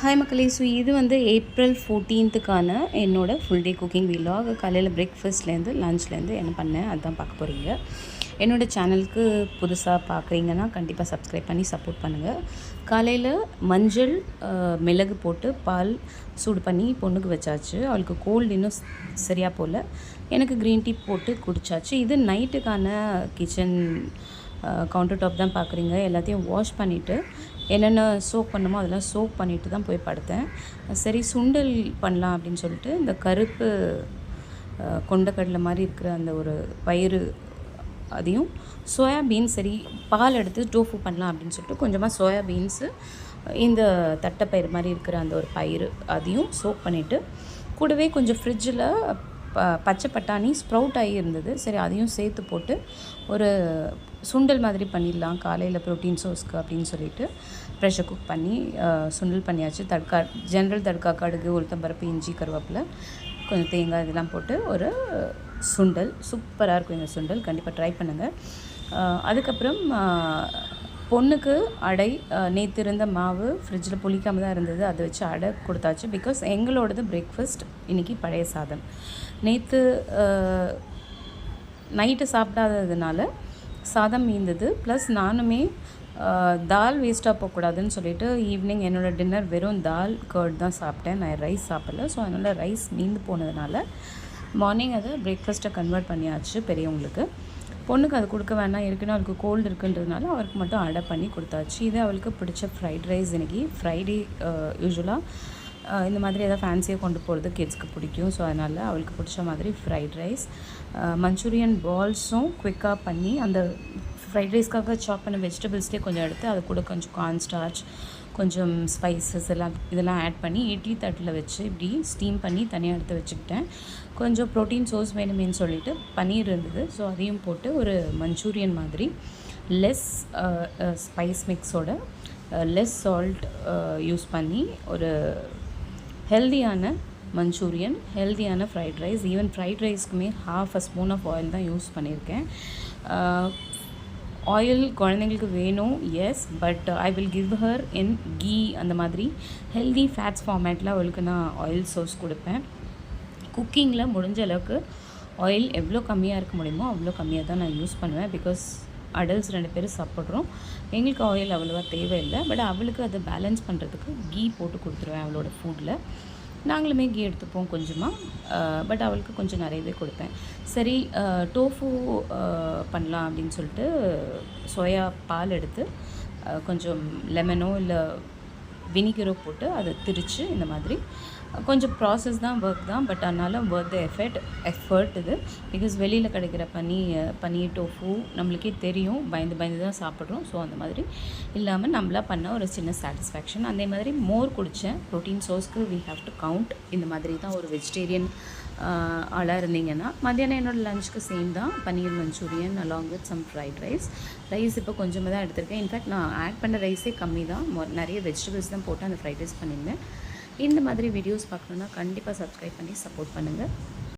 Hi மக்களே. So இது வந்து ஏப்ரல் 14க்கான என்னோட ஃபுல் டே குக்கிங் விலாக். காலையில் பிரேக்ஃபாஸ்ட்லேருந்து லஞ்ச்லேருந்து என்ன பண்ணேன் அதுதான் பார்க்க போகிறீங்க. என்னோடய சேனலுக்கு புதுசாக பார்க்குறீங்கன்னா கண்டிப்பாக சப்ஸ்கிரைப் பண்ணி சப்போர்ட் பண்ணுங்கள். காலையில் மஞ்சள் மிளகு போட்டு பால் சூடு பண்ணி பொண்ணுக்கு வச்சாச்சு. அவளுக்கு கோல்டு இன்னும் சரியாக போல். எனக்கு க்ரீன் டீ போட்டு குடித்தாச்சு. இது நைட்டுக்கான கிச்சன் கவுண்டர் டாப் தான் பார்க்குறீங்க. எல்லாத்தையும் வாஷ் பண்ணிவிட்டு என்னென்ன சோக் பண்ணணுமோ அதெல்லாம் சோக் பண்ணிவிட்டு தான் போய் படுத்தேன். சரி சுண்டல் பண்ணலாம் அப்படின்னு சொல்லிட்டு இந்த கருப்பு கொண்டக்கடலை மாதிரி இருக்கிற அந்த ஒரு பயிறு அதையும் சோயாபீன்ஸ் சரி பால் எடுத்து டோஃபு பண்ணலாம் அப்படின்னு சொல்லிட்டு கொஞ்சமாக சோயாபீன்ஸு இந்த தட்டைப்பயிறு மாதிரி இருக்கிற அந்த ஒரு பயிறு அதையும் சோக் பண்ணிவிட்டு கூடவே கொஞ்சம் ஃப்ரிட்ஜில் பச்சை பட்டாணி ஸ்ப்ரவுட் ஆகி இருந்தது. சரி அதையும் சேர்த்து போட்டு ஒரு சுண்டல் மாதிரி பண்ணிடலாம் காலையில் ப்ரோட்டீன் சோர்ஸ்க்கு அப்படின்னு சொல்லிட்டு ப்ரெஷர் குக் பண்ணி சுண்டல் பண்ணியாச்சு. ஜென்ரல் தடுக்கா கடுகு உளுத்தம்பருப்பு இஞ்சி கருவேப்பிலை கொஞ்சம் தேங்காய் இதெல்லாம் போட்டு ஒரு சுண்டல் சூப்பராக இருக்கும். இந்த சுண்டல் கண்டிப்பாக ட்ரை பண்ணுங்கள். அதுக்கப்புறம் பொண்ணுக்கு அடை நேற்று இருந்த மாவு ஃப்ரிட்ஜில் புளிக்காமல் தான் இருந்தது. அதை வச்சு அடை கொடுத்தாச்சு. பிகாஸ் எங்களோடது பிரேக்ஃபாஸ்ட் இன்றைக்கி பழைய சாதம். நேற்று நைட்டு சாப்பிடாததுனால சாதம் மீந்தது. ப்ளஸ் நானுமே தால் வேஸ்ட்டாக போகக்கூடாதுன்னு சொல்லிவிட்டு ஈவினிங் என்னோடய டின்னர் வெறும் தால் கர்ட் தான் சாப்பிட்டேன். நான் ரைஸ் சாப்பிடல. ஸோ அதனால் ரைஸ் மீந்து போனதுனால மார்னிங் அதை பிரேக்ஃபாஸ்ட்டை கன்வெர்ட் பண்ணியாச்சு பெரியவங்களுக்கு. பொண்ணுக்கு அது கொடுக்க வேணாம், ஏற்கனவே அவளுக்கு கோல்டு இருக்குன்றதுனால அவருக்கு மட்டும் அடை பண்ணி கொடுத்தாச்சு. இது அவளுக்கு பிடிச்ச ஃப்ரைட் ரைஸ். இன்றைக்கி ஃப்ரைடே யூஸ்வலாக இந்த மாதிரி எதாவது ஃபேன்சியாக கொண்டு போகிறது கிட்ஸ்க்கு பிடிக்கும். ஸோ அதனால் அவளுக்கு பிடிச்ச மாதிரி ஃப்ரைட் ரைஸ், மஞ்சூரியன் பால்ஸும் குவிக்காக பண்ணி அந்த ஃப்ரைட் ரைஸ்க்காக சாப் பண்ண வெஜிடபிள்ஸ்லேயே கொஞ்சம் எடுத்து அது கூட கொஞ்சம் கார்ன்ஸ்டார்ச் கொஞ்சம் ஸ்பைசஸ் இதெல்லாம் ஆட் பண்ணி இட்லி தட்டில் வச்சு இப்படி ஸ்டீம் பண்ணி தனியாக எடுத்து வச்சுக்கிட்டேன். கொஞ்சம் ப்ரோட்டீன் சோர்ஸ் வேணுமேன்னு சொல்லிவிட்டு பன்னீர் இருந்தது. ஸோ அதையும் போட்டு ஒரு மஞ்சூரியன் மாதிரி லெஸ் ஸ்பைஸ் மிக்ஸோட லெஸ் சால்ட் யூஸ் பண்ணி ஒரு ஹெல்தியான மஞ்சூரியன், ஹெல்தியான ஃப்ரைட் ரைஸ். ஈவன் ஃப்ரைட் ரைஸ்க்குமே ½ ஸ்பூன் ஆஃப் ஆயில் தான் யூஸ் பண்ணியிருக்கேன். ஆயில் குழந்தைங்களுக்கு வேணும், yes, but I will give her in ghee அந்த மாதிரி ஹெல்தி ஃபேட்ஸ் ஃபார்மேட்டில் அவளுக்கு நான் ஆயில் சோர்ஸ் கொடுப்பேன். குக்கிங்கில் முடிஞ்ச அளவுக்கு ஆயில் எவ்வளோ கம்மியாக இருக்க முடியுமோ அவ்வளோ கம்மியாக தான் நான் யூஸ் பண்ணுவேன். பிகாஸ் அடல்ட்ஸ் 2 பேரும் சாப்பிட்றோம். எங்களுக்கு ஆயில் அவ்வளோவா தேவையில்லை. பட் அவளுக்கு அதை பேலன்ஸ் பண்ணுறதுக்கு கீ போட்டு கொடுத்துருவேன் அவளோட ஃபுட்டில். நாங்களுமே கீ எடுத்துப்போம் கொஞ்சமாக, பட் அவளுக்கு கொஞ்சம் நிறையவே கொடுப்பேன். சரி டோஃபு பண்ணலாம் அப்படின்னு சொல்லிட்டு சோயா பால் எடுத்து கொஞ்சம் லெமனோ இல்லை வினிகரோ போட்டு அதை திரித்து இந்த மாதிரி கொஞ்சம் ப்ராசஸ் தான், ஒர்க் தான், பட் அதனால் ஒர்த் எஃபர்ட் இது. பிகாஸ் வெளியில் கிடைக்கிற பன்னீர் டோஃபு நம்மளுக்கே தெரியும், பயந்து தான் சாப்பிட்றோம். ஸோ அந்த மாதிரி இல்லாமல் நம்மளாக பண்ண ஒரு சின்ன சாட்டிஸ்ஃபேக்ஷன். அதே மாதிரி மோர் குடித்தேன். ப்ரோட்டீன் சோர்ஸ்க்கு வி ஹாவ் டு கவுண்ட். இந்த மாதிரி தான் ஒரு வெஜிடேரியன் ஆளாக இருந்தீங்கன்னா மத்தியானம் என்னோடய லஞ்சுக்கு சேம் தான், paneer Manchurian along with some fried rice. Rice இப்போ கொஞ்சமாக தான் எடுத்திருக்கேன். இன்ஃபேக்ட் நான் ஆட் பண்ண ரைஸே கம்மி தான், நிறைய வெஜிடபிள்ஸ் தான் போட்டு அந்த ஃப்ரைட் ரைஸ் பண்ணியிருந்தேன். இந்த மாதிரி வீடியோஸ் பார்க்கணுன்னா கண்டிப்பாக சப்ஸ்கிரைப் பண்ணி சப்போர்ட் பண்ணுங்கள்.